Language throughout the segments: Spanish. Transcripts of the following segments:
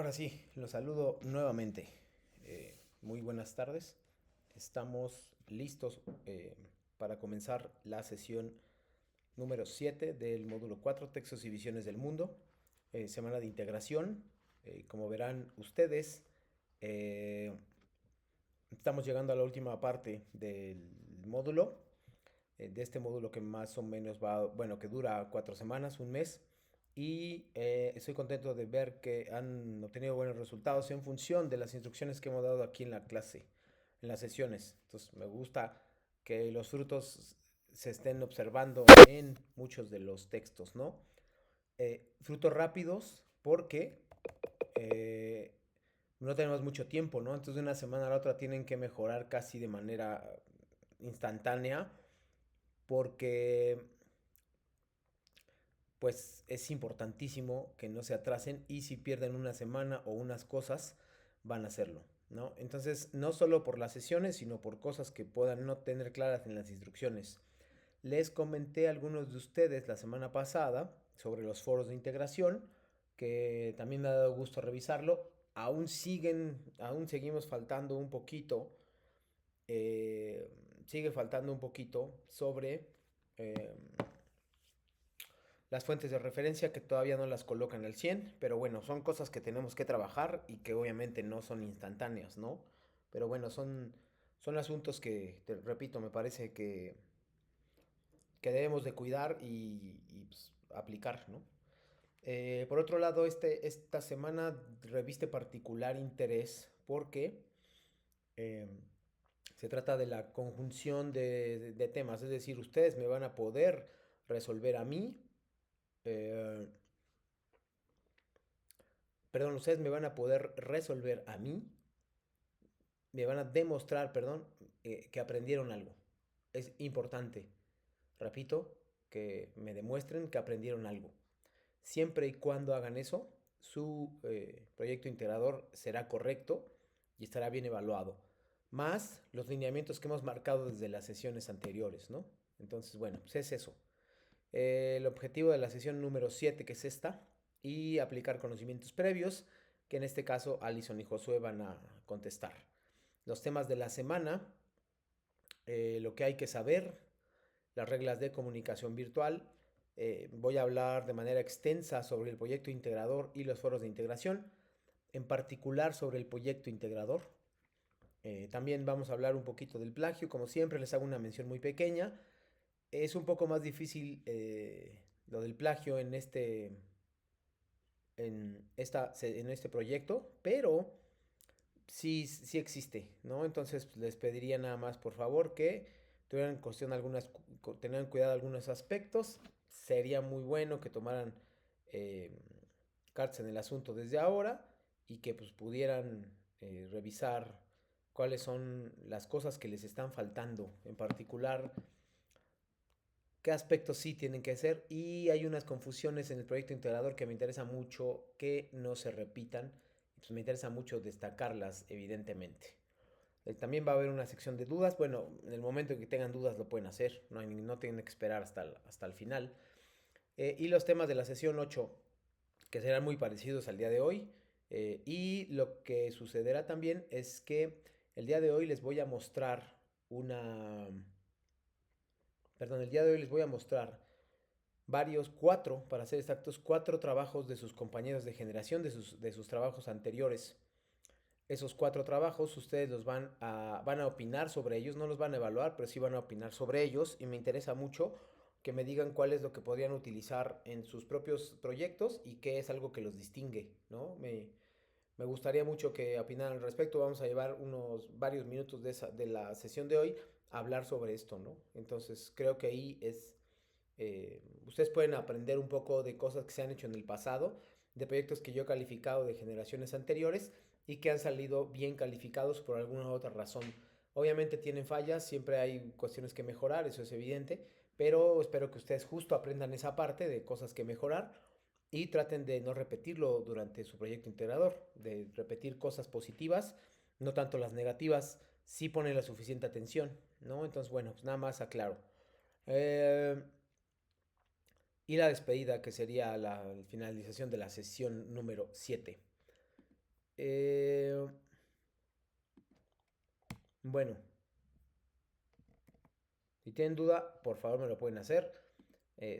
Ahora sí, los saludo nuevamente. Muy buenas tardes. Estamos listos para comenzar la sesión número 7 del módulo 4, Textos y Visiones del Mundo. Semana de integración. Como verán ustedes, eh, estamos llegando a la última parte del módulo. De este módulo que más o menos va, bueno, que dura 4 semanas, un mes. Y estoy contento de ver que han obtenido buenos resultados en función de las instrucciones que hemos dado aquí en la clase, en las sesiones. Entonces me gusta que los frutos se estén observando en muchos de los textos, ¿no? Frutos rápidos porque no tenemos mucho tiempo, ¿no? Entonces de una semana a la otra tienen que mejorar casi de manera instantánea porque pues es importantísimo que no se atrasen y si pierden una semana o unas cosas van a hacerlo, ¿no? Entonces, no solo por las sesiones, sino por cosas que puedan no tener claras en las instrucciones. Les comenté a algunos de ustedes la semana pasada sobre los foros de integración, que también me ha dado gusto revisarlo. Aún seguimos faltando un poquito, eh, sigue faltando un poquito sobre eh, las fuentes de referencia que todavía no las colocan al 100, pero bueno, son cosas que tenemos que trabajar y que obviamente no son instantáneas, ¿no? Pero bueno, son asuntos que, te repito, me parece que debemos de cuidar y pues, aplicar, ¿no? Por otro lado, esta semana reviste particular interés porque eh, se trata de la conjunción de temas, es decir, ustedes me van a poder resolver a mí, eh, perdón, ustedes me van a poder resolver a mí, me van a demostrar, perdón, que aprendieron algo. Es importante, repito, que me demuestren que aprendieron algo. Siempre y cuando hagan eso, su proyecto integrador será correcto y estará bien evaluado. Más los lineamientos que hemos marcado desde las sesiones anteriores, ¿no? Entonces, bueno, pues es eso. El objetivo de la sesión número 7, que es esta, y aplicar conocimientos previos, que en este caso Alison y Josué van a contestar. Los temas de la semana, lo que hay que saber, las reglas de comunicación virtual. Voy a hablar de manera extensa sobre el proyecto integrador y los foros de integración, en particular sobre el proyecto integrador. También vamos a hablar un poquito del plagio, como siempre les hago una mención muy pequeña. Es un poco más difícil lo del plagio en este proyecto, pero sí existe, ¿no? Entonces pues, les pediría nada más, por favor, que tuvieran cuidado algunos aspectos. Sería muy bueno que tomaran eh, cartas en el asunto desde ahora y que pues pudieran revisar cuáles son las cosas que les están faltando, en particular qué aspectos sí tienen que hacer y hay unas confusiones en el proyecto integrador que me interesa mucho que no se repitan. Pues me interesa mucho destacarlas, evidentemente. También va a haber una sección de dudas. Bueno, en el momento en que tengan dudas lo pueden hacer. No tienen que esperar hasta el final. Y los temas de la sesión 8 que serán muy parecidos al día de hoy. Y lo que sucederá también es que el día de hoy les voy a mostrar una... Perdón, el día de hoy les voy a mostrar cuatro, para ser exactos, cuatro trabajos de sus compañeros de generación, de sus trabajos anteriores. Esos cuatro trabajos ustedes van a opinar sobre ellos, no los van a evaluar, pero sí van a opinar sobre ellos y me interesa mucho que me digan cuál es lo que podrían utilizar en sus propios proyectos y qué es algo que los distingue, ¿no? Me gustaría mucho que opinaran al respecto. Vamos a llevar varios minutos de la sesión de hoy a hablar sobre esto, ¿no? Entonces creo que ahí ustedes pueden aprender un poco de cosas que se han hecho en el pasado, de proyectos que yo he calificado de generaciones anteriores y que han salido bien calificados por alguna u otra razón. Obviamente tienen fallas, siempre hay cuestiones que mejorar, eso es evidente, pero espero que ustedes justo aprendan esa parte de cosas que mejorar y traten de no repetirlo durante su proyecto integrador, de repetir cosas positivas, no tanto las negativas, si ponen la suficiente atención, ¿no? Entonces, bueno, pues nada más aclaro. Eh, y la despedida, que sería la finalización de la sesión número 7. Eh, bueno, si tienen duda, por favor me lo pueden hacer.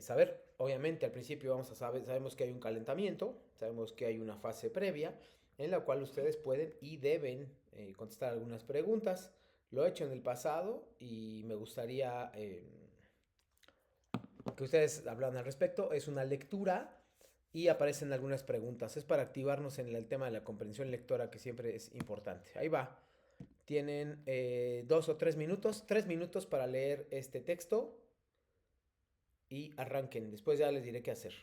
Saber, obviamente al principio vamos a saber, sabemos que hay un calentamiento, sabemos que hay una fase previa en la cual ustedes pueden y deben contestar algunas preguntas. Lo he hecho en el pasado y me gustaría que ustedes hablan al respecto. Es una lectura y aparecen algunas preguntas. Es para activarnos en el tema de la comprensión lectora que siempre es importante. Ahí va. Tienen 2 o 3 minutos, 3 minutos para leer este texto y arranquen. Después ya les diré qué hacer.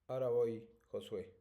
Ahora voy, Josué.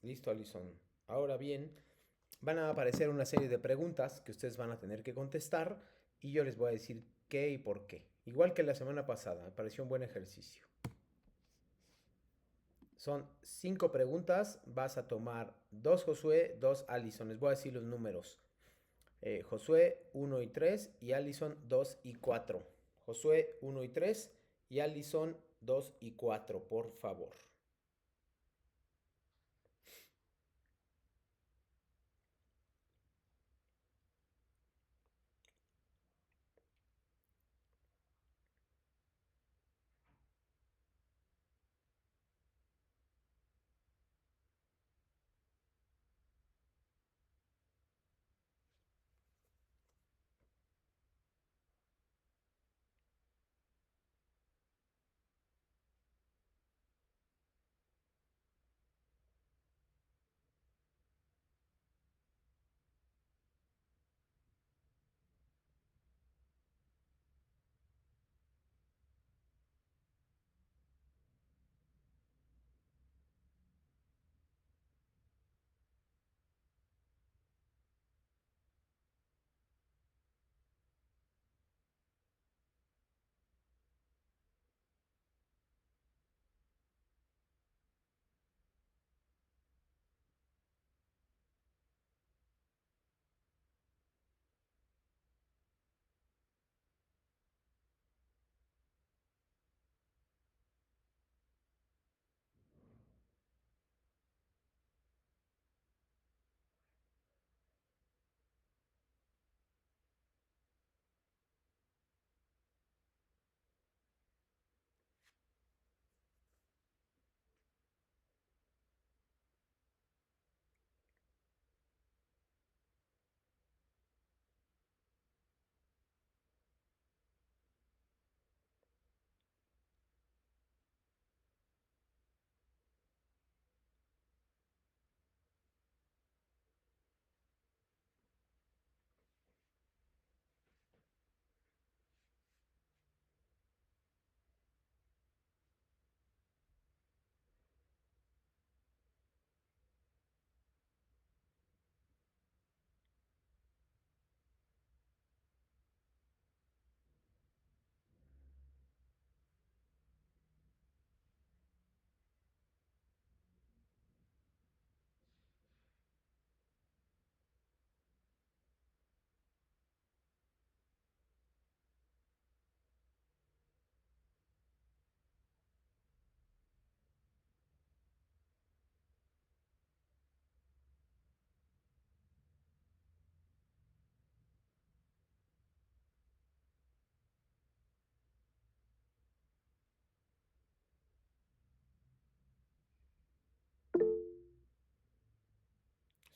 Listo, Alison. Ahora bien, van a aparecer una serie de preguntas que ustedes van a tener que contestar y yo les voy a decir qué y por qué. Igual que la semana pasada, me pareció un buen ejercicio. Son 5 preguntas, vas a tomar dos Josué, dos Alison. Les voy a decir los números. Josué 1 y 3 y Alison 2 y 4. Josué 1 y 3 y Alison 2 y 4, por favor.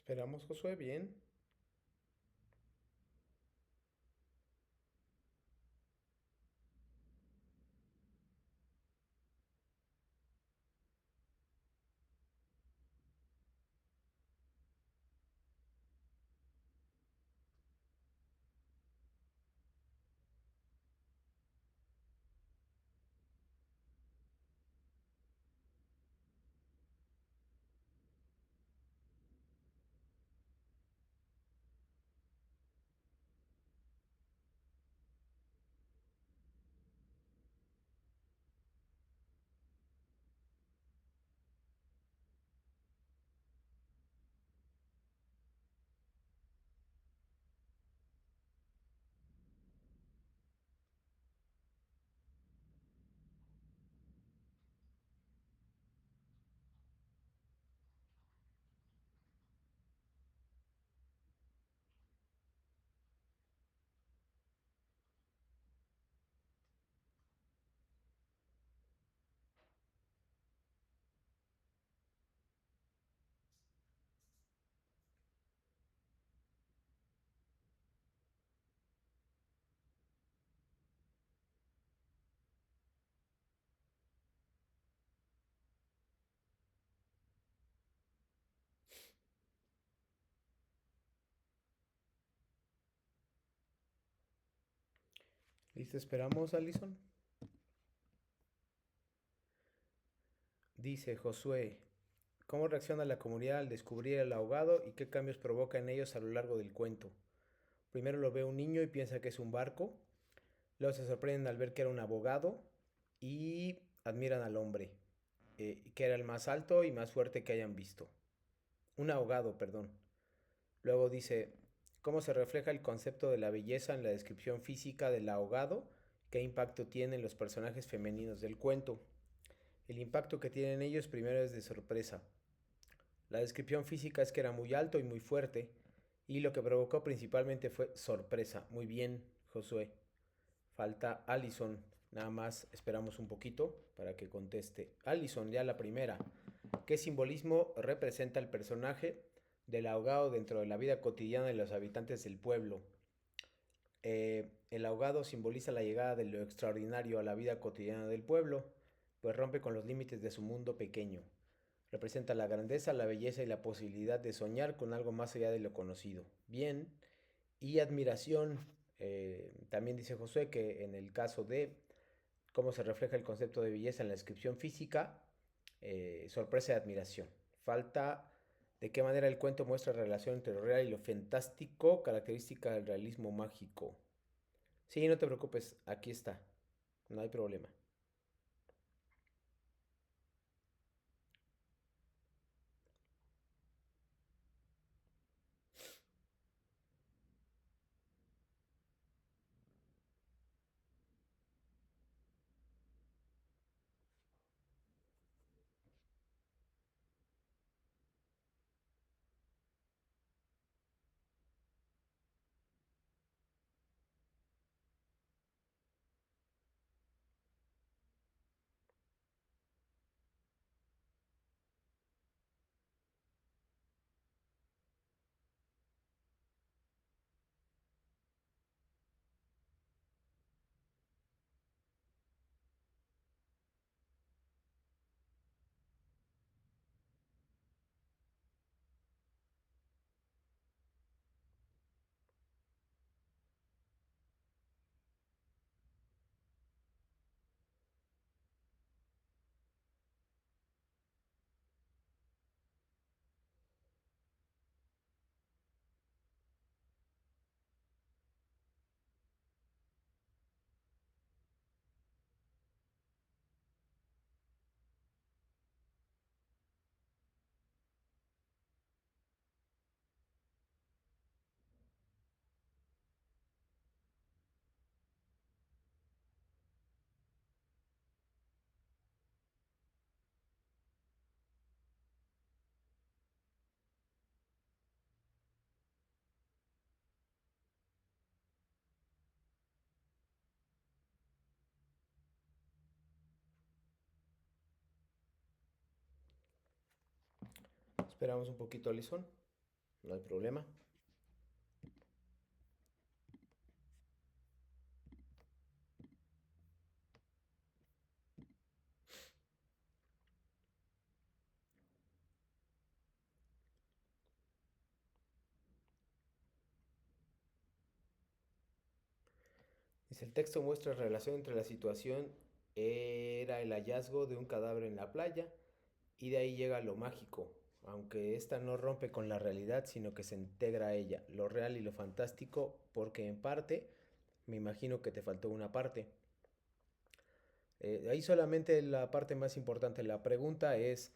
Esperamos, Josué, bien. ¿Listo? Esperamos, Alison. Dice Josué, ¿cómo reacciona la comunidad al descubrir al ahogado y qué cambios provoca en ellos a lo largo del cuento? Primero lo ve un niño y piensa que es un barco, luego se sorprenden al ver que era un abogado y admiran al hombre, que era el más alto y más fuerte que hayan visto. Un ahogado, perdón. Luego dice, ¿cómo se refleja el concepto de la belleza en la descripción física del ahogado? ¿Qué impacto tienen los personajes femeninos del cuento? El impacto que tienen ellos primero es de sorpresa. La descripción física es que era muy alto y muy fuerte, y lo que provocó principalmente fue sorpresa. Muy bien, Josué. Falta Allison. Nada más esperamos un poquito para que conteste. Allison, ya la primera. ¿Qué simbolismo representa el personaje del ahogado dentro de la vida cotidiana de los habitantes del pueblo? El ahogado simboliza la llegada de lo extraordinario a la vida cotidiana del pueblo, pues rompe con los límites de su mundo pequeño. Representa la grandeza, la belleza y la posibilidad de soñar con algo más allá de lo conocido. Bien. Y admiración. También dice Josué que en el caso de cómo se refleja el concepto de belleza en la descripción física, sorpresa y admiración. Falta de qué manera el cuento muestra la relación entre lo real y lo fantástico, característica del realismo mágico. Sí, no te preocupes, aquí está, no hay problema. Esperamos un poquito, Alison. no hay problema. Dice, el texto muestra relación entre la situación, era el hallazgo de un cadáver en la playa, y de ahí llega lo mágico, aunque esta no rompe con la realidad, sino que se integra a ella, lo real y lo fantástico, porque en parte, me imagino que te faltó una parte. Ahí solamente la parte más importante, la pregunta es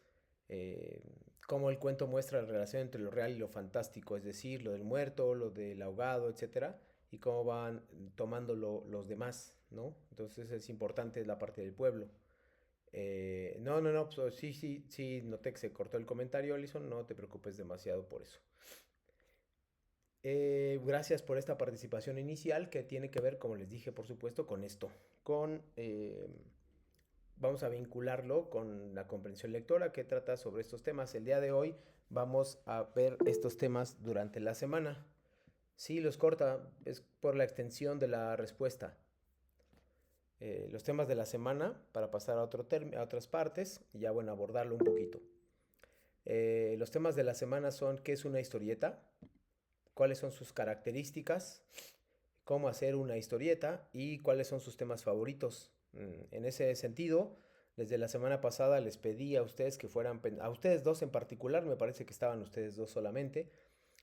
eh, cómo el cuento muestra la relación entre lo real y lo fantástico, es decir, lo del muerto, lo del ahogado, etcétera, y cómo van tomándolo los demás, ¿no? Entonces es importante la parte del pueblo. No, pues, sí, noté que se cortó el comentario, Alison, no te preocupes demasiado por eso. Gracias por esta participación inicial que tiene que ver, como les dije, por supuesto, con esto, con vamos a vincularlo con la comprensión lectora que trata sobre estos temas. El día de hoy vamos a ver estos temas durante la semana. Sí, los corta, es por la extensión de la respuesta. Los temas de la semana para pasar a, a otras partes y ya bueno, abordarlo un poquito. Los temas de la semana son qué es una historieta, cuáles son sus características, cómo hacer una historieta y cuáles son sus temas favoritos. En ese sentido, desde la semana pasada les pedí a ustedes que fueran, a ustedes dos en particular, me parece que estaban ustedes dos solamente,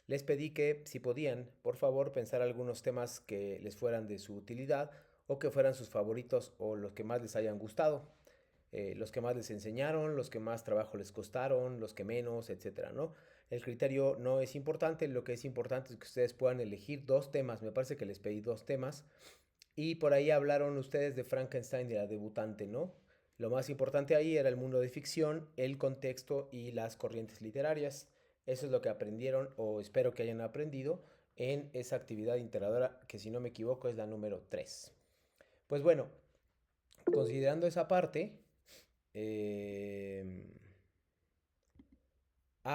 les pedí que si podían, por favor, pensar algunos temas que les fueran de su utilidad o que fueran sus favoritos o los que más les hayan gustado. Los que más les enseñaron, los que más trabajo les costaron, los que menos, etcétera, ¿no? El criterio no es importante, lo que es importante es que ustedes puedan elegir dos temas, me parece que les pedí dos temas, y por ahí hablaron ustedes de Frankenstein, de la debutante, ¿no? Lo más importante ahí era el mundo de ficción, el contexto y las corrientes literarias. Eso es lo que aprendieron, o espero que hayan aprendido, en esa actividad integradora, que si no me equivoco es la número 3. Pues bueno, considerando esa parte, eh,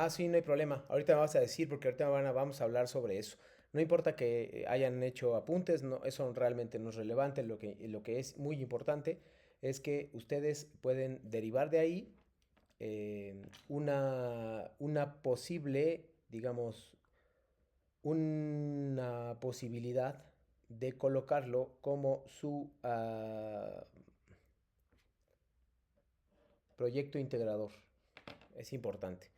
sí, no hay problema. Ahorita me vas a decir, porque ahorita vamos a hablar sobre eso. No importa que hayan hecho apuntes, no, eso realmente no es relevante. Lo que es muy importante es que ustedes pueden derivar de ahí una posible, digamos, una posibilidad de colocarlo como su proyecto integrador. Es importante.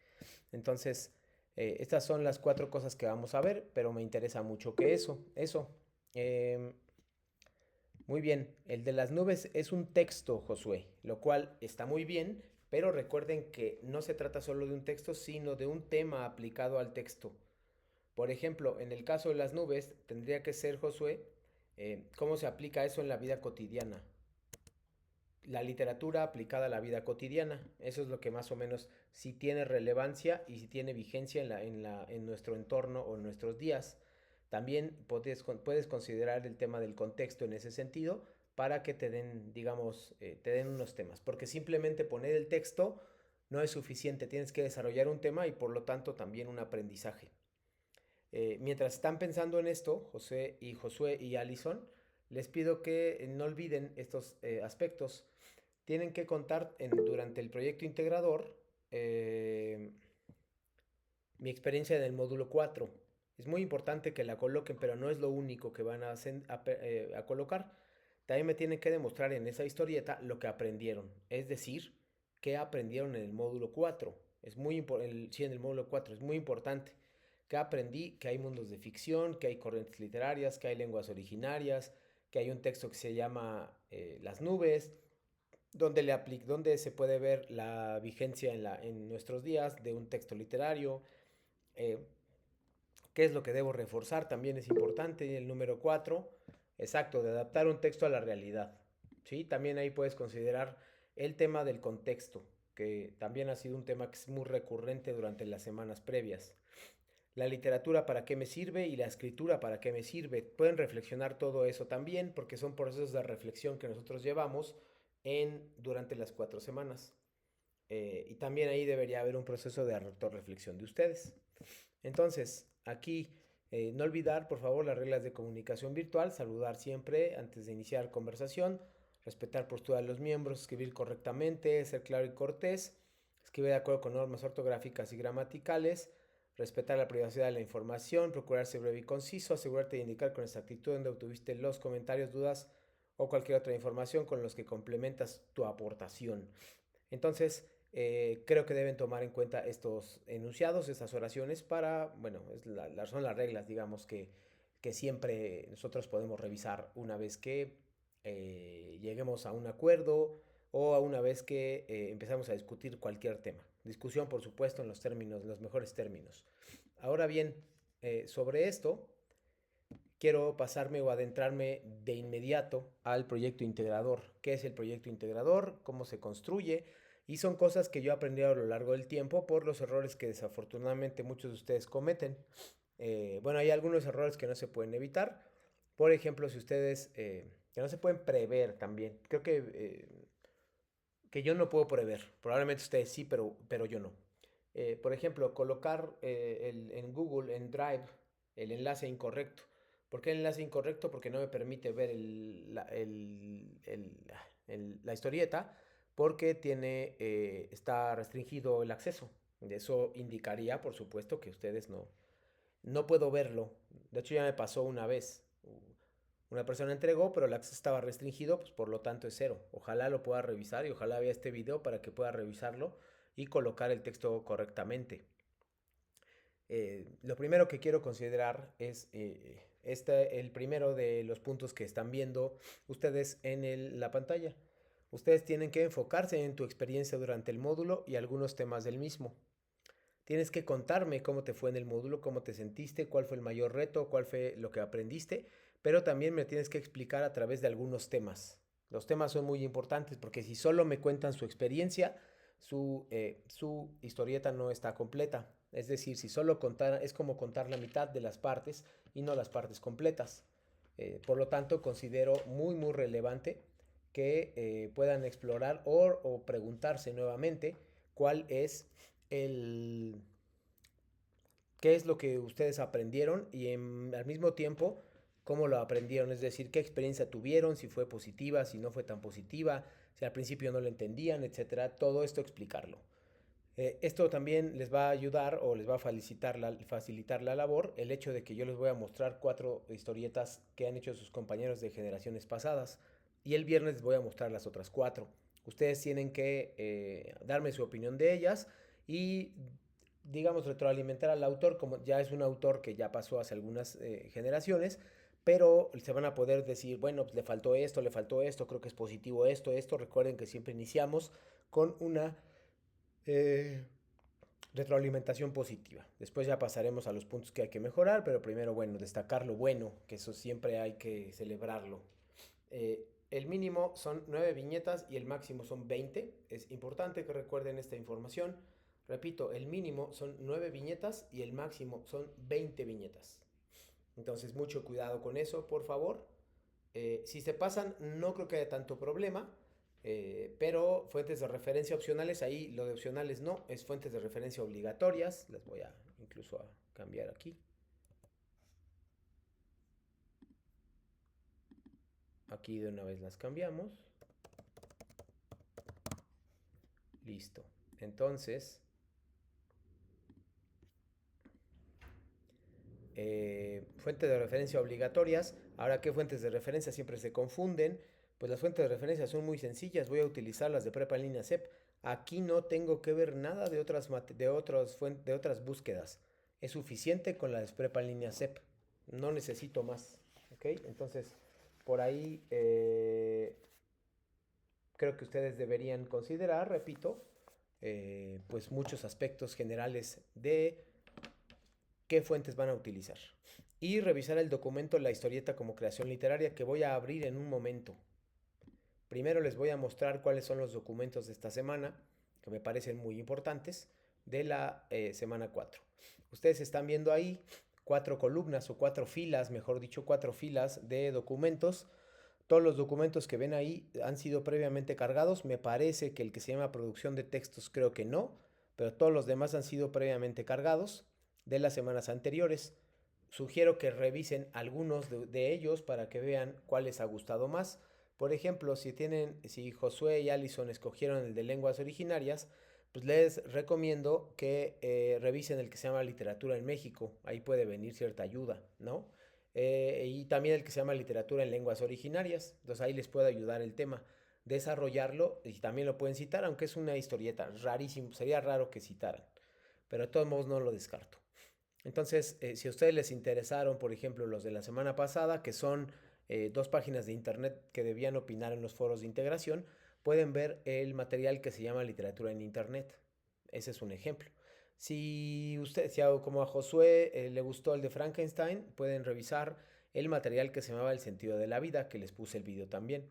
Entonces, estas son las cuatro cosas que vamos a ver, pero me interesa mucho que eso. Eh, Muy bien, el de las nubes es un texto, Josué, lo cual está muy bien, pero recuerden que no se trata solo de un texto, sino de un tema aplicado al texto. Por ejemplo, en el caso de las nubes, tendría que ser, Josué, cómo se aplica eso en la vida cotidiana. La literatura aplicada a la vida cotidiana. Eso es lo que más o menos si tiene relevancia y si tiene vigencia en nuestro entorno o en nuestros días. También puedes considerar el tema del contexto en ese sentido para que te den, digamos, te den unos temas. Porque simplemente poner el texto no es suficiente. Tienes que desarrollar un tema y por lo tanto también un aprendizaje. Mientras están pensando en esto, José y Josué y Alison, les pido que no olviden estos aspectos. Tienen que contar durante el proyecto integrador eh, mi experiencia en el módulo 4. Es muy importante que la coloquen, pero no es lo único que van a colocar. También me tienen que demostrar en esa historieta lo que aprendieron, es decir, qué aprendieron en el módulo 4. Es muy importante, sí, en el módulo 4 es muy importante. Que aprendí que hay mundos de ficción, que hay corrientes literarias, que hay lenguas originarias, que hay un texto que se llama Las nubes, donde se puede ver la vigencia en nuestros días de un texto literario, eh, qué es lo que debo reforzar, también es importante. Y el número 4, exacto, de adaptar un texto a la realidad. ¿Sí? También ahí puedes considerar el tema del contexto, que también ha sido un tema que es muy recurrente durante las semanas previas. La literatura para qué me sirve y la escritura para qué me sirve. Pueden reflexionar todo eso también porque son procesos de reflexión que nosotros llevamos durante las 4 semanas. Y también ahí debería haber un proceso de autorreflexión de ustedes. Entonces, aquí no olvidar, por favor, las reglas de comunicación virtual, saludar siempre antes de iniciar conversación, respetar postura de los miembros, escribir correctamente, ser claro y cortés, escribir de acuerdo con normas ortográficas y gramaticales, respetar la privacidad de la información, procurar ser breve y conciso, asegurarte de indicar con exactitud donde obtuviste los comentarios, dudas o cualquier otra información con los que complementas tu aportación. Entonces, creo que deben tomar en cuenta estos enunciados, estas oraciones para, bueno, son las reglas, digamos, que siempre nosotros podemos revisar una vez que lleguemos a un acuerdo o a una vez que empezamos a discutir cualquier tema. Discusión, por supuesto, en los términos, los mejores términos. Ahora bien, sobre esto, quiero pasarme o adentrarme de inmediato al proyecto integrador. ¿Qué es el proyecto integrador? ¿Cómo se construye? Y son cosas que yo he aprendido a lo largo del tiempo por los errores que desafortunadamente muchos de ustedes cometen. Bueno, hay algunos errores que no se pueden evitar. Por ejemplo, si ustedes, que no se pueden prever también. Creo que yo no puedo prever. Probablemente ustedes sí, pero yo no. Por ejemplo, colocar en Google, en Drive, el enlace incorrecto. ¿Por qué el enlace incorrecto? Porque no me permite ver la historieta, porque está restringido el acceso. Eso indicaría, por supuesto, que ustedes no puedo verlo. De hecho, ya me pasó una vez. Una persona entregó, pero el acceso estaba restringido, pues por lo tanto es cero. Ojalá lo pueda revisar y ojalá vea este video para que pueda revisarlo y colocar el texto correctamente. Lo primero que quiero considerar es el primero de los puntos que están viendo ustedes en la pantalla. Ustedes tienen que enfocarse en tu experiencia durante el módulo y algunos temas del mismo. Tienes que contarme cómo te fue en el módulo, cómo te sentiste, cuál fue el mayor reto, cuál fue lo que aprendiste, pero también me tienes que explicar a través de algunos temas. Los temas son muy importantes porque si solo me cuentan su experiencia, su historieta no está completa. Es decir, si solo contar, es como contar la mitad de las partes y no las partes completas. Por lo tanto, considero muy relevante que puedan explorar o preguntarse nuevamente cuál es el qué es lo que ustedes aprendieron y al mismo tiempo cómo lo aprendieron, es decir, qué experiencia tuvieron, si fue positiva, si no fue tan positiva, si al principio no lo entendían, etcétera, todo esto explicarlo. Esto también les va a ayudar o les va a facilitar la labor el hecho de que yo les voy a mostrar 4 historietas que han hecho sus compañeros de generaciones pasadas y el viernes les voy a mostrar las otras 4. Ustedes tienen que darme su opinión de ellas y, digamos, retroalimentar al autor, como ya es un autor que ya pasó hace algunas generaciones, pero se van a poder decir, bueno, pues le faltó esto, creo que es positivo esto. Recuerden que siempre iniciamos con una eh, retroalimentación positiva. Después ya pasaremos a los puntos que hay que mejorar, pero primero, bueno, destacar lo bueno, que eso siempre hay que celebrarlo. El mínimo son 9 viñetas y el máximo son 20. Es importante que recuerden esta información. Repito, el mínimo son 9 viñetas y el máximo son 20 viñetas. Entonces, mucho cuidado con eso, por favor. Si se pasan, no creo que haya tanto problema. Pero fuentes de referencia opcionales, ahí lo de opcionales no, es fuentes de referencia obligatorias. Las voy a incluso a cambiar aquí. Aquí de una vez las cambiamos. Listo. Entonces, fuentes de referencia obligatorias. Ahora, ¿qué fuentes de referencia siempre se confunden? Pues las fuentes de referencia son muy sencillas. Voy a utilizar las de Prepa en línea CEP. Aquí no tengo que ver nada de otras búsquedas. Es suficiente con la de Prepa en línea CEP. No necesito más. ¿Ok? Entonces, por ahí creo que ustedes deberían considerar, repito, pues muchos aspectos generales de qué fuentes van a utilizar. Y revisar el documento La historieta como creación literaria que voy a abrir en un momento. Primero les voy a mostrar cuáles son los documentos de esta semana, que me parecen muy importantes, de la semana 4. Ustedes están viendo ahí 4 columnas o 4 filas, mejor dicho, 4 filas de documentos. Todos los documentos que ven ahí han sido previamente cargados. Me parece que el que se llama producción de textos creo que no, pero todos los demás han sido previamente cargados. de las semanas anteriores. Sugiero que revisen algunos de ellos para que vean cuál les ha gustado más. Por ejemplo, si Josué y Allison escogieron el de lenguas originarias, pues les recomiendo que revisen el que se llama Literatura en México. Ahí puede venir cierta ayuda, ¿no? Y también el que se llama Literatura en Lenguas Originarias. Entonces ahí les puede ayudar el tema. Desarrollarlo y también lo pueden citar, aunque es una historieta rarísimo. Sería raro que citaran, pero de todos modos no lo descarto. Entonces, si a ustedes les interesaron, por ejemplo, los de la semana pasada, que son dos páginas de internet que debían opinar en los foros de integración, pueden ver el material que se llama Literatura en Internet. Ese es un ejemplo. Si como a Josué le gustó el de Frankenstein, pueden revisar el material que se llamaba El sentido de la vida, que les puse el video también.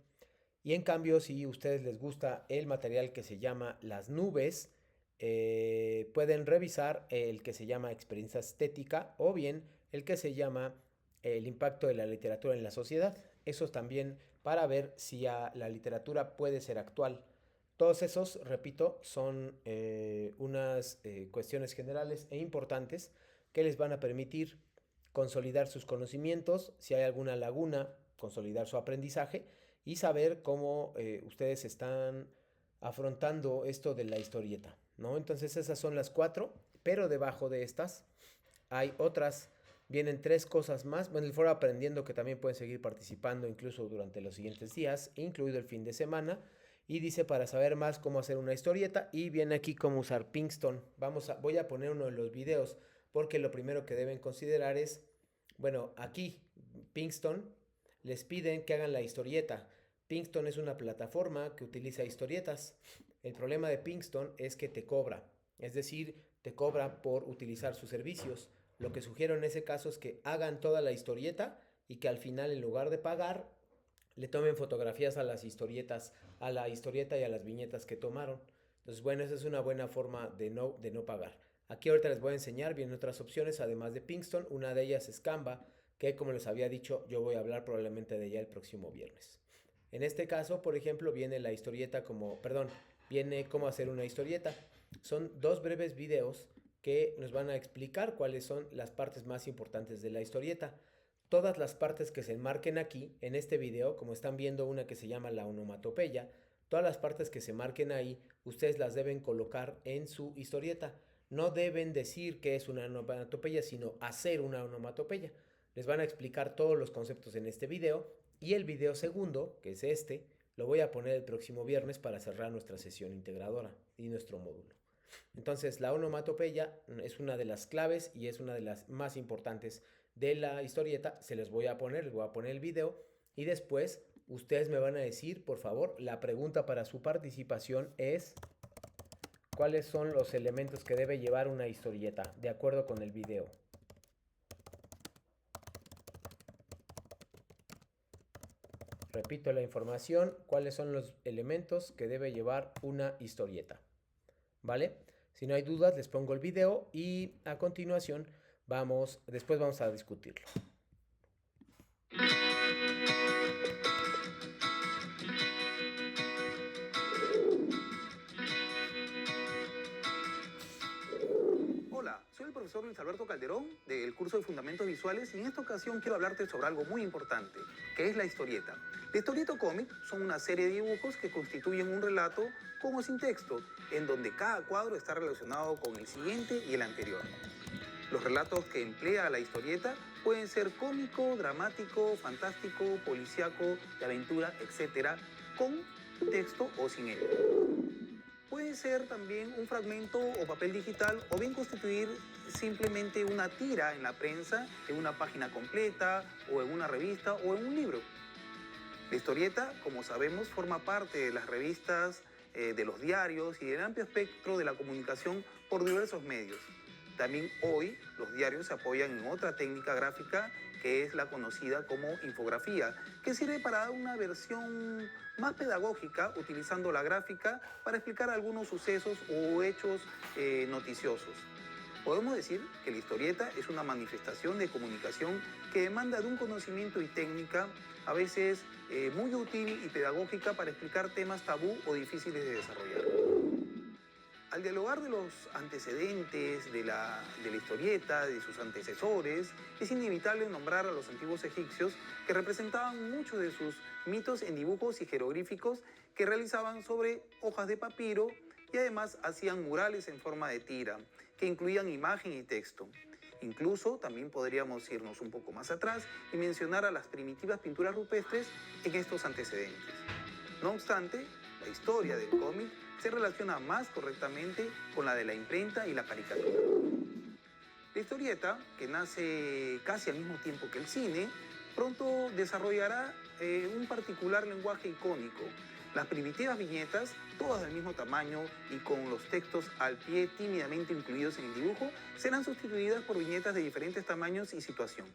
Y en cambio, si a ustedes les gusta el material que se llama Las nubes, pueden revisar el que se llama Experiencia Estética o bien el que se llama El impacto de la literatura en la sociedad. Eso también para ver si la literatura puede ser actual. Todos esos, repito, son unas cuestiones generales e importantes que les van a permitir consolidar sus conocimientos, si hay alguna laguna, consolidar su aprendizaje y saber cómo ustedes están afrontando esto de la historieta, ¿no? Entonces esas son las cuatro, pero debajo de estas hay otras, vienen tres cosas más. Bueno, el foro aprendiendo que también pueden seguir participando incluso durante los siguientes días, incluido el fin de semana. Y dice para saber más cómo hacer una historieta y viene aquí cómo usar Pinkston. Voy a poner uno de los videos porque lo primero que deben considerar es, bueno, aquí Pinkston les piden que hagan la historieta. Pinkston es una plataforma que utiliza historietas. El problema de Pinkston es que te cobra, es decir, te cobra por utilizar sus servicios. Lo que sugiero en ese caso es que hagan toda la historieta y que al final, en lugar de pagar, le tomen fotografías a las historietas, a la historieta y a las viñetas que tomaron. Entonces, bueno, esa es una buena forma de no pagar. Aquí ahorita les voy a enseñar, vienen otras opciones además de Pinkston. Una de ellas es Canva, que como les había dicho, yo voy a hablar probablemente de ella el próximo viernes. En este caso, por ejemplo, viene la historieta viene cómo hacer una historieta. Son dos breves videos que nos van a explicar cuáles son las partes más importantes de la historieta. Todas las partes que se marquen aquí en este video, como están viendo una que se llama la onomatopeya, todas las partes que se marquen ahí, ustedes las deben colocar en su historieta. No deben decir que es una onomatopeya, sino hacer una onomatopeya. Les van a explicar todos los conceptos en este video y el video segundo, que es este, lo voy a poner el próximo viernes para cerrar nuestra sesión integradora y nuestro módulo. Entonces, la onomatopeya es una de las claves y es una de las más importantes de la historieta. Les voy a poner el video y después ustedes me van a decir, por favor, la pregunta para su participación es: ¿cuáles son los elementos que debe llevar una historieta de acuerdo con el video? Repito la información, ¿cuáles son los elementos que debe llevar una historieta? ¿Vale? Si no hay dudas, les pongo el video y a continuación después vamos a discutirlo. Hola, soy el profesor Luis Alberto Calderón del curso de Fundamentos Visuales y en esta ocasión quiero hablarte sobre algo muy importante, que es la historieta. La historieta o cómic son una serie de dibujos que constituyen un relato con o sin texto, en donde cada cuadro está relacionado con el siguiente y el anterior. Los relatos que emplea la historieta pueden ser cómico, dramático, fantástico, policíaco, de aventura, etc., con texto o sin él. Puede ser también un fragmento o papel digital o bien constituir simplemente una tira en la prensa, en una página completa o en una revista o en un libro. La historieta, como sabemos, forma parte de las revistas, de los diarios y del amplio espectro de la comunicación por diversos medios. También hoy los diarios se apoyan en otra técnica gráfica que es la conocida como infografía, que sirve para dar una versión más pedagógica utilizando la gráfica para explicar algunos sucesos o hechos noticiosos. Podemos decir que la historieta es una manifestación de comunicación que demanda de un conocimiento y técnica a veces muy útil y pedagógica para explicar temas tabú o difíciles de desarrollar. Al dialogar de los antecedentes de la historieta, de sus antecesores, es inevitable nombrar a los antiguos egipcios que representaban muchos de sus mitos en dibujos y jeroglíficos que realizaban sobre hojas de papiro y además hacían murales en forma de tira, que incluían imagen y texto. Incluso también podríamos irnos un poco más atrás y mencionar a las primitivas pinturas rupestres en estos antecedentes. No obstante, la historia del cómic se relaciona más correctamente con la de la imprenta y la caricatura. La historieta, que nace casi al mismo tiempo que el cine, pronto desarrollará un particular lenguaje icónico. Las primitivas viñetas, todas del mismo tamaño y con los textos al pie tímidamente incluidos en el dibujo, serán sustituidas por viñetas de diferentes tamaños y situación.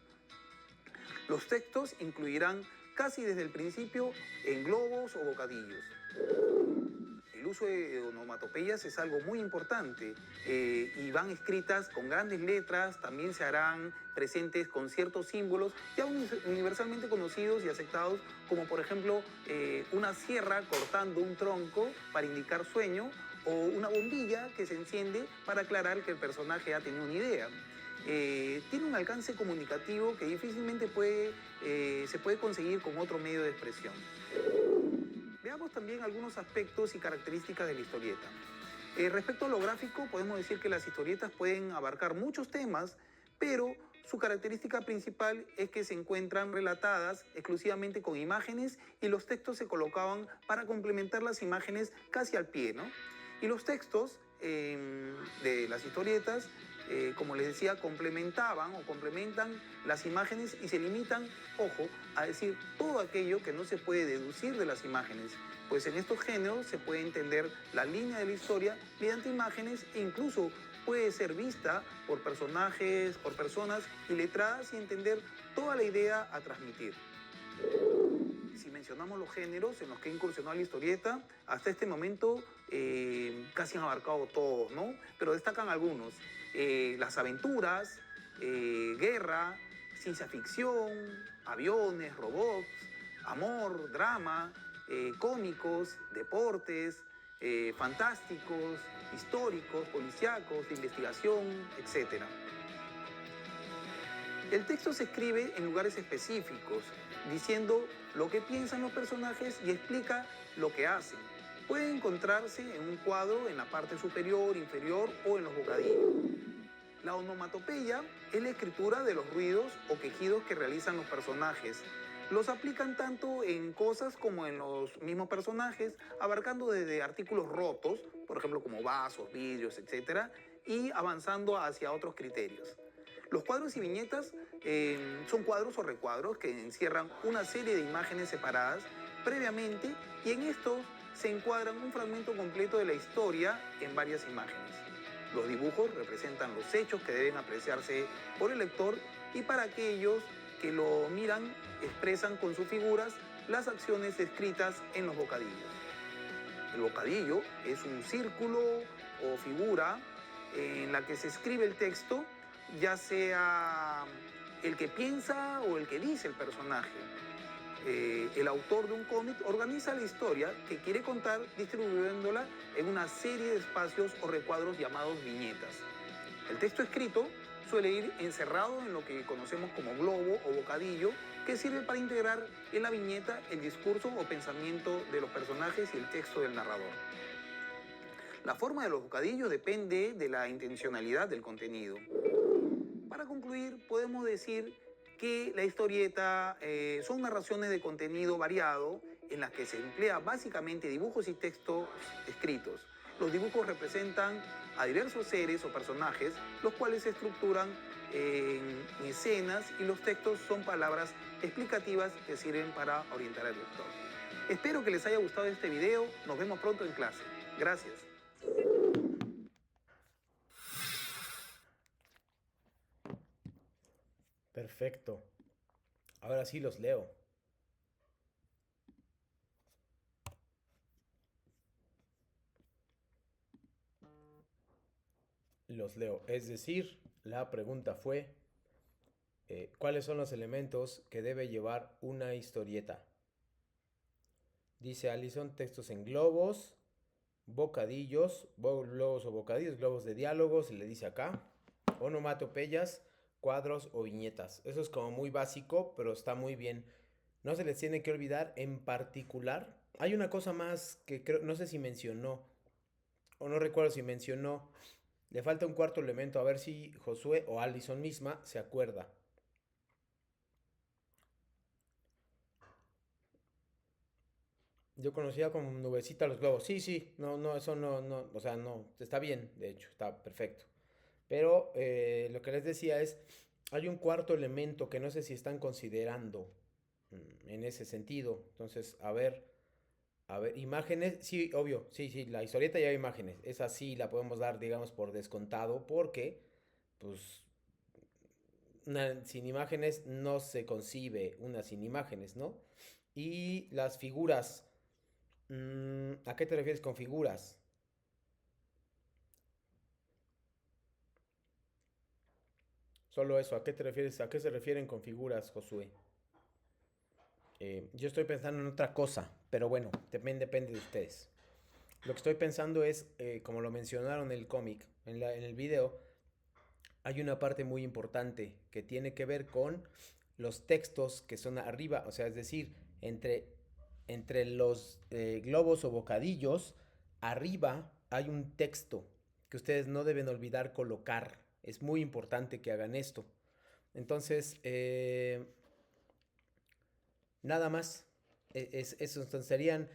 Los textos incluirán casi desde el principio en globos o bocadillos. El uso de onomatopeyas es algo muy importante y van escritas con grandes letras, también se harán presentes con ciertos símbolos ya universalmente conocidos y aceptados, como por ejemplo una sierra cortando un tronco para indicar sueño o una bombilla que se enciende para aclarar que el personaje ha tenido una idea. Tiene un alcance comunicativo que difícilmente se puede conseguir con otro medio de expresión. Veamos también algunos aspectos y características de la historieta. Respecto a lo gráfico, podemos decir que las historietas pueden abarcar muchos temas, pero su característica principal es que se encuentran relatadas exclusivamente con imágenes y los textos se colocaban para complementar las imágenes casi al pie, ¿no? Y los textos de las historietas, como les decía, complementaban o complementan las imágenes y se limitan, ojo, a decir todo aquello que no se puede deducir de las imágenes, pues en estos géneros se puede entender la línea de la historia mediante imágenes e incluso puede ser vista por personajes, por personas iletradas y entender toda la idea a transmitir. Si mencionamos los géneros en los que incursionó la historieta, hasta este momento casi han abarcado todos, ¿no? Pero destacan algunos. Las aventuras, guerra, ciencia ficción, aviones, robots, amor, drama, cómicos, deportes, fantásticos, históricos, policíacos, de investigación, etc. El texto se escribe en lugares específicos, diciendo lo que piensan los personajes y explica lo que hacen. Puede encontrarse en un cuadro en la parte superior, inferior o en los bocadillos. La onomatopeya es la escritura de los ruidos o quejidos que realizan los personajes. Los aplican tanto en cosas como en los mismos personajes, abarcando desde artículos rotos, por ejemplo como vasos, vidrios, etc., y avanzando hacia otros criterios. Los cuadros y viñetas son cuadros o recuadros que encierran una serie de imágenes separadas previamente y en estos se encuadran un fragmento completo de la historia en varias imágenes. Los dibujos representan los hechos que deben apreciarse por el lector y para aquellos que lo miran expresan con sus figuras las acciones descritas en los bocadillos. El bocadillo es un círculo o figura en la que se escribe el texto, ya sea el que piensa o el que dice el personaje. El autor de un cómic organiza la historia que quiere contar distribuyéndola en una serie de espacios o recuadros llamados viñetas. El texto escrito suele ir encerrado en lo que conocemos como globo o bocadillo, que sirve para integrar en la viñeta el discurso o pensamiento de los personajes y el texto del narrador. La forma de los bocadillos depende de la intencionalidad del contenido. Para concluir, podemos decir que la historieta son narraciones de contenido variado en las que se emplea básicamente dibujos y textos escritos. Los dibujos representan a diversos seres o personajes, los cuales se estructuran en escenas y los textos son palabras explicativas que sirven para orientar al lector. Espero que les haya gustado este video. Nos vemos pronto en clase. Gracias. Perfecto. Ahora sí los leo. Los leo. Es decir, la pregunta fue, ¿cuáles son los elementos que debe llevar una historieta? Dice Alison, textos en globos, bocadillos, globos o bocadillos, globos de diálogo, se le dice acá, onomatopeyas, cuadros o viñetas. Eso es como muy básico, pero está muy bien. No se les tiene que olvidar en particular. Hay una cosa más que creo, no sé si mencionó, o no recuerdo si mencionó. Le falta un cuarto elemento, a ver si Josué o Allison misma se acuerda. Yo conocía como nubecita los globos. Sí, sí, no, no, eso no, o sea, no, está bien, de hecho, está perfecto. Pero lo que les decía es, hay un cuarto elemento que no sé si están considerando en ese sentido. Entonces, a ver, imágenes, sí, obvio, sí, sí, la historieta ya hay imágenes. Esa sí la podemos dar, digamos, por descontado, porque, pues, sin imágenes no se concibe una sin imágenes, ¿no? Y las figuras, ¿a qué te refieres con figuras? Solo eso, ¿a qué te refieres? ¿A qué se refieren con figuras, Josué? Yo estoy pensando en otra cosa, pero bueno, depende de ustedes. Lo que estoy pensando es, como lo mencionaron en el cómic, en el video, hay una parte muy importante que tiene que ver con los textos que son arriba, o sea, es decir, entre los globos o bocadillos, arriba hay un texto que ustedes no deben olvidar colocar. Es muy importante que hagan esto. Entonces, nada más. Eso entonces serían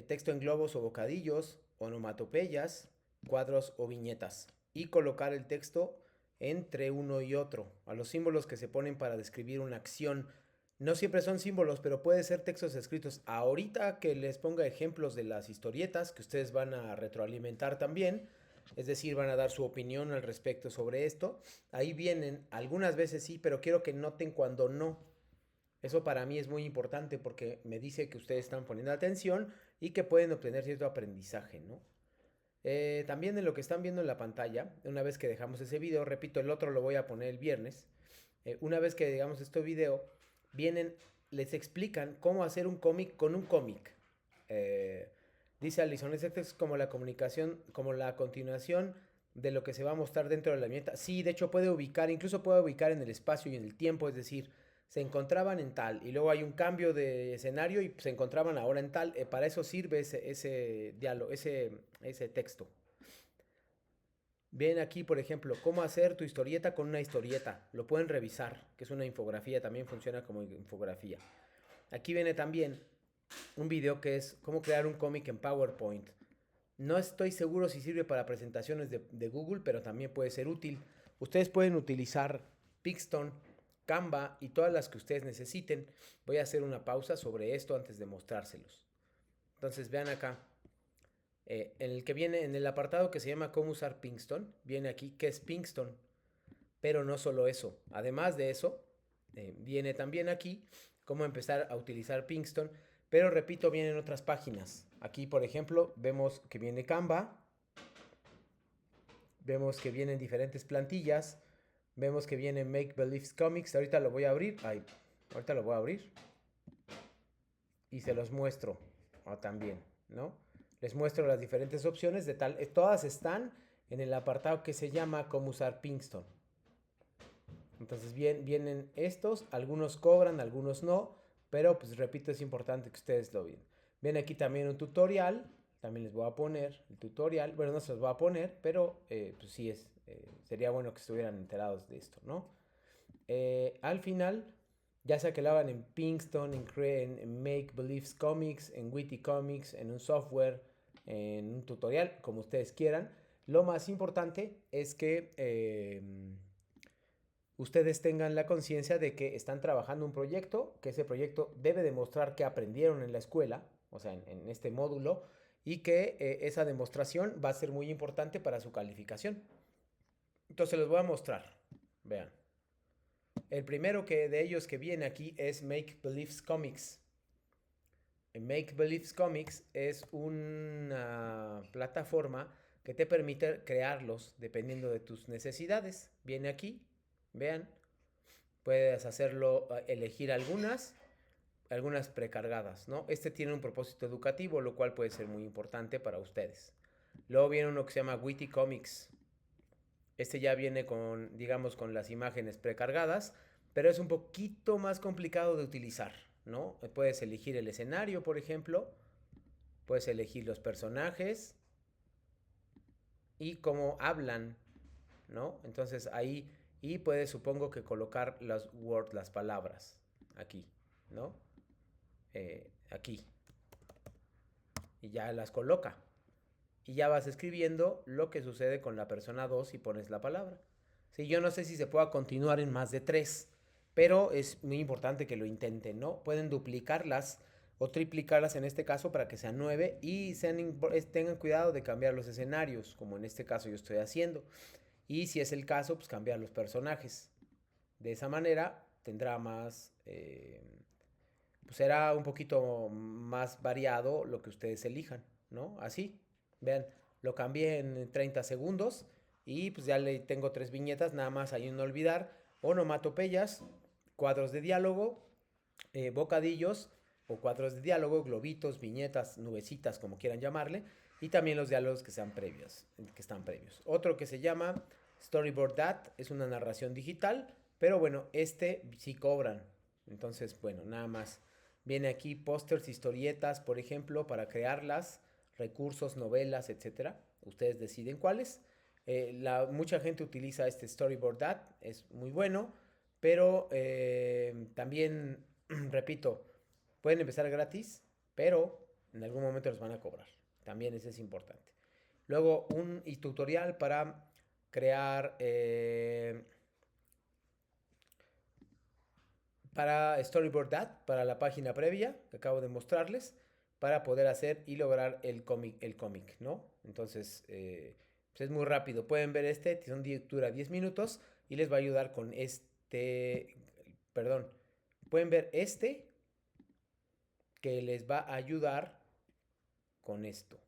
texto en globos o bocadillos, onomatopeyas, cuadros o viñetas. Y colocar el texto entre uno y otro. A los símbolos que se ponen para describir una acción. No siempre son símbolos, pero puede ser textos escritos. Ahorita que les ponga ejemplos de las historietas que ustedes van a retroalimentar también, es decir, van a dar su opinión al respecto sobre esto. Ahí vienen, algunas veces sí, pero quiero que noten cuando no. Eso para mí es muy importante porque me dice que ustedes están poniendo atención y que pueden obtener cierto aprendizaje, ¿no? También en lo que están viendo en la pantalla, una vez que dejamos ese video, repito, el otro lo voy a poner el viernes. Una vez que digamos este video, vienen, les explican cómo hacer un cómic con un cómic. Eh, Dice Alison, este es como la comunicación, como la continuación de lo que se va a mostrar dentro de la viñeta. Sí, de hecho puede ubicar, incluso puede ubicar en el espacio y en el tiempo, es decir, se encontraban en tal y luego hay un cambio de escenario y se encontraban ahora en tal. Para eso sirve ese diálogo, ese texto. Ven aquí, por ejemplo, cómo hacer tu historieta con una historieta. Lo pueden revisar, que es una infografía, también funciona como infografía. Aquí viene también un video que es cómo crear un cómic en PowerPoint. No estoy seguro si sirve para presentaciones de Google, pero también puede ser útil. Ustedes pueden utilizar Pixton, Canva y todas las que ustedes necesiten. Voy a hacer una pausa sobre esto antes de mostrárselos. Entonces vean acá. En el que viene, en el apartado que se llama cómo usar Pinkston, viene aquí qué es Pinkston. Pero no solo eso. Además de eso, viene también aquí cómo empezar a utilizar Pinkston. Pero repito, vienen otras páginas. Aquí, por ejemplo, vemos que viene Canva. Vemos que vienen diferentes plantillas. Vemos que viene Make Believe Comics. Ahorita lo voy a abrir. Ay, ahorita lo voy a abrir. Y se los muestro también, ¿no? Les muestro las diferentes opciones de tal. Todas están en el apartado que se llama cómo usar Pinkston. Entonces vienen estos, algunos cobran, algunos no, pero pues repito, es importante que ustedes lo vean. Ven aquí también un tutorial, también les voy a poner el tutorial, bueno, no se los voy a poner, pero pues sí sería bueno que estuvieran enterados de esto, ¿no? Al final, ya sea que lo hagan en Pinkston, en Make Believe Comics, en Witty Comics, en un software, en un tutorial, como ustedes quieran, lo más importante es que ustedes tengan la conciencia de que están trabajando un proyecto, que ese proyecto debe demostrar que aprendieron en la escuela, o sea, en este módulo, y que esa demostración va a ser muy importante para su calificación. Entonces les voy a mostrar. Vean. El primero de ellos que viene aquí es Make Believe Comics. Make Believe Comics es una plataforma que te permite crearlos dependiendo de tus necesidades. Viene aquí, vean, puedes hacerlo, elegir algunas precargadas, ¿no? Este tiene un propósito educativo, lo cual puede ser muy importante para ustedes. Luego viene uno que se llama Witty Comics. Este ya viene con, digamos, con las imágenes precargadas, pero es un poquito más complicado de utilizar, ¿no? Puedes elegir el escenario, por ejemplo, puedes elegir los personajes y cómo hablan, ¿no? Entonces ahí, y puedes, supongo que colocar las words, las palabras, aquí, ¿no? Aquí, y ya las coloca. Y ya vas escribiendo lo que sucede con la persona 2 y pones la palabra. Sí, yo no sé si se pueda continuar en más de 3, pero es muy importante que lo intenten, ¿no? Pueden duplicarlas o triplicarlas en este caso para que sean 9 y tengan cuidado de cambiar los escenarios, como en este caso yo estoy haciendo. Y si es el caso, pues cambiar los personajes. De esa manera tendrá más, pues será un poquito más variado lo que ustedes elijan, ¿no? Así, vean, lo cambié en 30 segundos y pues ya le tengo 3 viñetas, nada más hay un no olvidar, onomatopeyas, cuadros de diálogo, bocadillos o cuadros de diálogo, globitos, viñetas, nubecitas, como quieran llamarle, y también los diálogos que sean previos, que están previos. Otro que se llama Storyboard That es una narración digital, pero bueno, este sí cobran. Entonces, bueno, nada más. Viene aquí pósters, historietas, por ejemplo, para crearlas, recursos, novelas, etcétera. Ustedes deciden cuáles. Mucha gente utiliza este Storyboard That, es muy bueno, pero también, repito, pueden empezar gratis, pero en algún momento los van a cobrar. También eso es importante. Luego, un tutorial para crear para Storyboard That, para la página previa que acabo de mostrarles, para poder hacer y lograr el cómic, ¿no? Entonces, pues es muy rápido. Pueden ver este, dura 10 minutos y les va a ayudar con este, perdón, pueden ver este que les va a ayudar con esto.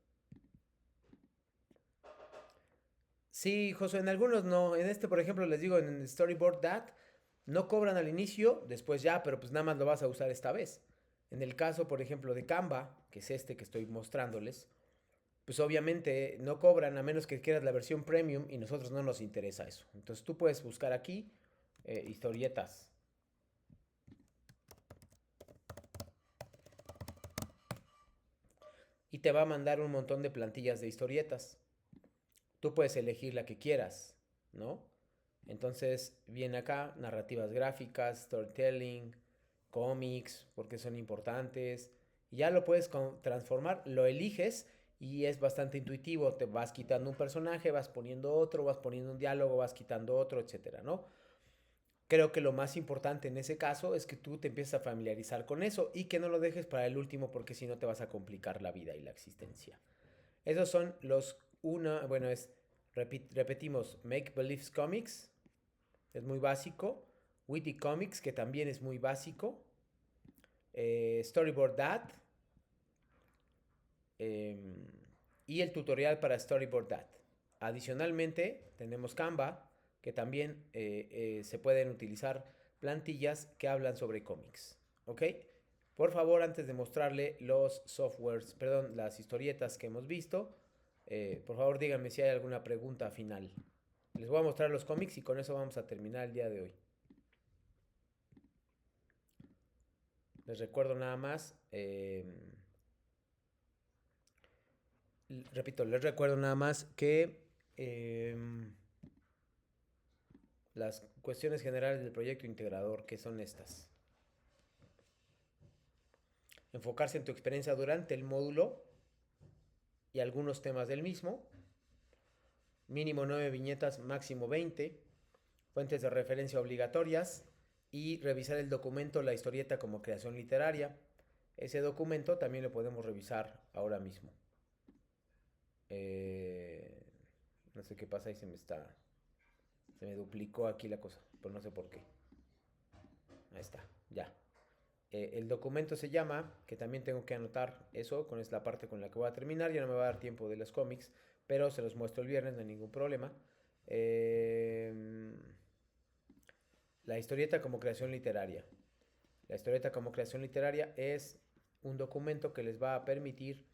Sí, José, en algunos no. En este, por ejemplo, les digo, en el Storyboard That, no cobran al inicio, después ya, pero pues nada más lo vas a usar esta vez. En el caso, por ejemplo, de Canva, que es este que estoy mostrándoles, pues obviamente no cobran a menos que quieras la versión premium y nosotros no nos interesa eso. Entonces tú puedes buscar aquí historietas. Y te va a mandar un montón de plantillas de historietas. Tú puedes elegir la que quieras, ¿no? Entonces viene acá narrativas gráficas, storytelling, cómics, porque son importantes. Y ya lo puedes transformar, lo eliges y es bastante intuitivo. Te vas quitando un personaje, vas poniendo otro, vas poniendo un diálogo, vas quitando otro, etcétera, ¿no? Creo que lo más importante en ese caso es que tú te empieces a familiarizar con eso y que no lo dejes para el último porque si no te vas a complicar la vida y la existencia. Esos son bueno, repetimos, Make Believe Comics, es muy básico. Witty Comics, que también es muy básico. Storyboard That. Y el tutorial para Storyboard That. Adicionalmente, tenemos Canva, que también se pueden utilizar plantillas que hablan sobre cómics. ¿Ok? Por favor, antes de mostrarle los softwares, perdón, las historietas que hemos visto, por favor díganme si hay alguna pregunta final. Les voy a mostrar los cómics y con eso vamos a terminar el día de hoy. Les recuerdo nada más, repito, les recuerdo nada más que las cuestiones generales del proyecto integrador, que son estas. Enfocarse en tu experiencia durante el módulo y algunos temas del mismo. Mínimo 9 viñetas, máximo 20. Fuentes de referencia obligatorias. Y revisar el documento La historieta como creación literaria. Ese documento también lo podemos revisar ahora mismo. No sé qué pasa ahí, se me duplicó aquí la cosa, pero no sé por qué. Ahí está, ya. El documento se llama, que también tengo que anotar eso, con esta parte con la que voy a terminar, ya no me va a dar tiempo de los cómics, pero se los muestro el viernes, no hay ningún problema. La historieta como creación literaria. La historieta como creación literaria es un documento que les va a permitir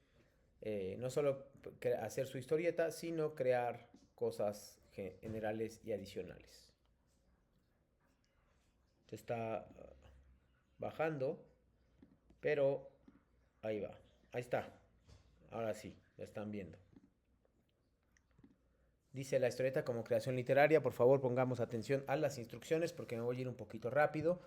No solo hacer su historieta, sino crear cosas generales y adicionales. Se está bajando, pero ahí va. Ahí está. Ahora sí, lo están viendo. Dice la historieta como creación literaria. Por favor, pongamos atención a las instrucciones porque me voy a ir un poquito rápido.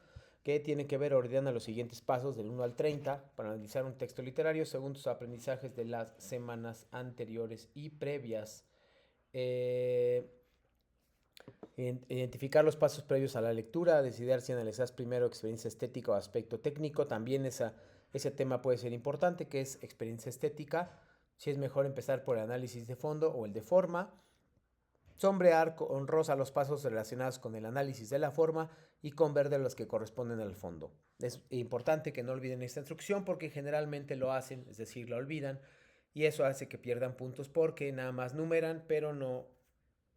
Que tiene que ver ordenando los siguientes pasos del 1 al 30 para analizar un texto literario según tus aprendizajes de las semanas anteriores y previas. Eh, Identificar los pasos previos a la lectura, decidir si analizas primero experiencia estética o aspecto técnico. También ese tema puede ser importante, que es experiencia estética. Si es mejor empezar por el análisis de fondo o el de forma. Sombrear con rosa los pasos relacionados con el análisis de la forma y con verde los que corresponden al fondo. Es importante que no olviden esta instrucción porque generalmente lo hacen, es decir, la olvidan, y eso hace que pierdan puntos porque nada más numeran, pero no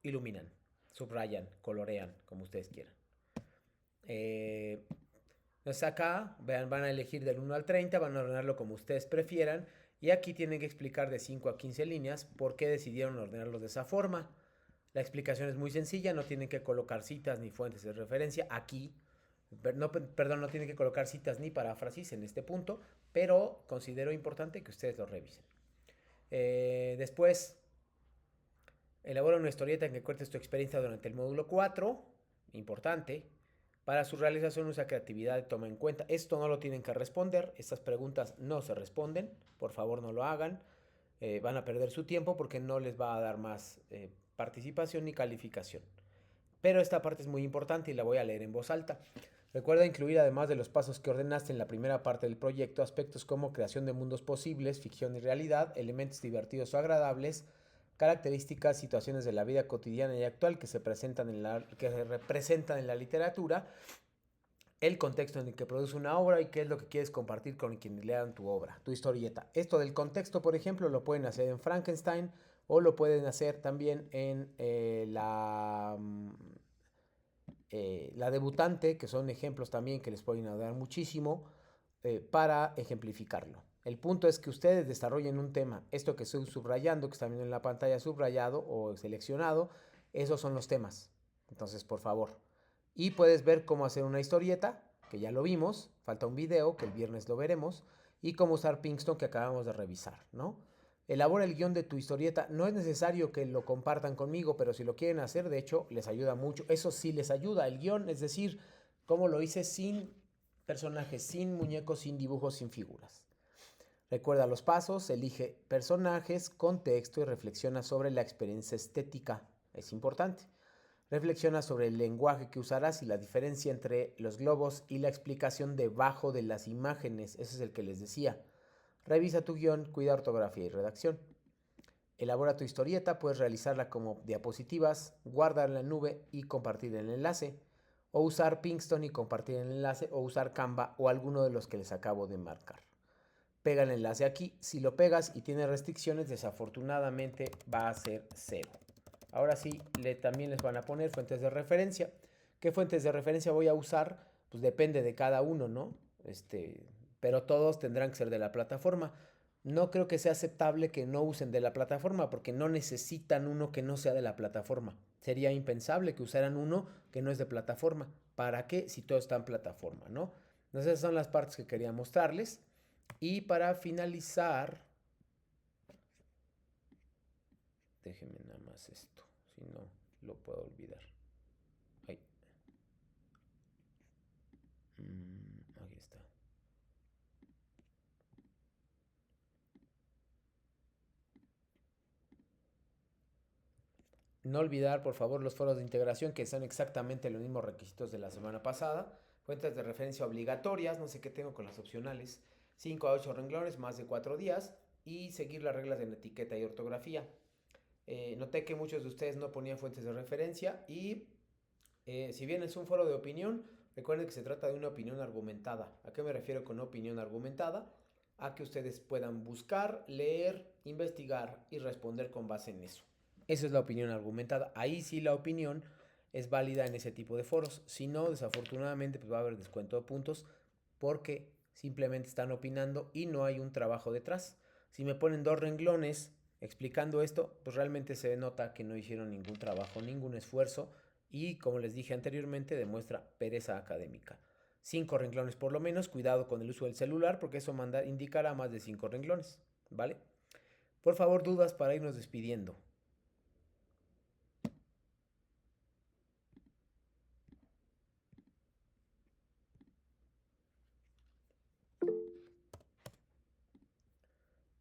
iluminan, subrayan, colorean, como ustedes quieran. Entonces acá, vean, van a elegir del 1 al 30, van a ordenarlo como ustedes prefieran, y aquí tienen que explicar de 5 a 15 líneas por qué decidieron ordenarlos de esa forma. La explicación es muy sencilla, no tienen que colocar citas ni fuentes de referencia aquí. No, perdón, no tienen que colocar citas ni paráfrasis en este punto, pero considero importante que ustedes lo revisen. Después, elabora una historieta en que cuentes tu experiencia durante el módulo 4, importante. Para su realización usa creatividad y toma en cuenta. Esto no lo tienen que responder, estas preguntas no se responden, por favor no lo hagan. Van a perder su tiempo porque no les va a dar más participación ni calificación. Pero esta parte es muy importante y la voy a leer en voz alta. Recuerda incluir, además de los pasos que ordenaste en la primera parte del proyecto, aspectos como creación de mundos posibles, ficción y realidad, elementos divertidos o agradables, características, situaciones de la vida cotidiana y actual que se representan en la literatura, el contexto en el que produce una obra y qué es lo que quieres compartir con quienes lean tu obra, tu historieta. Esto del contexto, por ejemplo, lo pueden hacer en Frankenstein o lo pueden hacer también en la debutante, que son ejemplos también que les pueden ayudar muchísimo para ejemplificarlo. El punto es que ustedes desarrollen un tema. Esto que estoy subrayando, que está viendo en la pantalla subrayado o seleccionado, esos son los temas. Entonces, por favor. Y puedes ver cómo hacer una historieta, que ya lo vimos. Falta un video, que el viernes lo veremos. Y cómo usar Pinkston, que acabamos de revisar, ¿no? Elabora el guión de tu historieta. No es necesario que lo compartan conmigo, pero si lo quieren hacer, de hecho, les ayuda mucho. Eso sí les ayuda. El guión, es decir, cómo lo hice sin personajes, sin muñecos, sin dibujos, sin figuras. Recuerda los pasos, elige personajes, contexto y reflexiona sobre la experiencia estética. Es importante. Reflexiona sobre el lenguaje que usarás y la diferencia entre los globos y la explicación debajo de las imágenes. Ese es el que les decía. Revisa tu guión, cuida ortografía y redacción. Elabora tu historieta, puedes realizarla como diapositivas, guardar en la nube y compartir el enlace. O usar Pinkston y compartir el enlace, o usar Canva o alguno de los que les acabo de marcar. Pega el enlace aquí. Si lo pegas y tiene restricciones, desafortunadamente va a ser 0. Ahora sí, también les van a poner fuentes de referencia. ¿Qué fuentes de referencia voy a usar? Pues depende de cada uno, ¿no? Pero todos tendrán que ser de la plataforma. No creo que sea aceptable que no usen de la plataforma porque no necesitan uno que no sea de la plataforma. Sería impensable que usaran uno que no es de plataforma. ¿Para qué? Si todo está en plataforma, ¿no? Entonces esas son las partes que quería mostrarles. Y para finalizar, déjenme nada más esto, si no lo puedo olvidar. Ahí. Aquí está. No olvidar, por favor, los foros de integración, que son exactamente los mismos requisitos de la semana pasada. Fuentes de referencia obligatorias, no sé qué tengo con las opcionales. 5 a 8 renglones, más de 4 días. Y seguir las reglas de la etiqueta y ortografía. Noté que muchos de ustedes no ponían fuentes de referencia y si bien es un foro de opinión, recuerden que se trata de una opinión argumentada. ¿A qué me refiero con opinión argumentada? A que ustedes puedan buscar, leer, investigar y responder con base en eso. Esa es la opinión argumentada. Ahí sí la opinión es válida en ese tipo de foros. Si no, desafortunadamente, pues va a haber descuento de puntos porque simplemente están opinando y no hay un trabajo detrás. Si me ponen 2 renglones explicando esto, pues realmente se nota que no hicieron ningún trabajo, ningún esfuerzo y como les dije anteriormente, demuestra pereza académica. 5 renglones por lo menos, cuidado con el uso del celular porque eso indicará más de 5 renglones, ¿vale? Por favor, dudas para irnos despidiendo.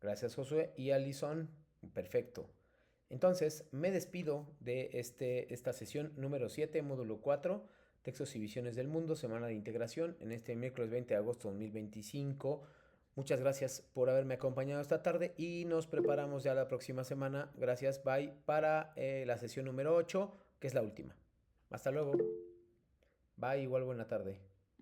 Gracias, Josué y Alison. Perfecto. Entonces, me despido de esta sesión número 7, módulo 4, textos y visiones del mundo, semana de integración, en este miércoles 20 de agosto de 2025. Muchas gracias por haberme acompañado esta tarde y nos preparamos ya la próxima semana. Gracias, bye, para la sesión número 8, que es la última. Hasta luego. Bye, igual buena tarde.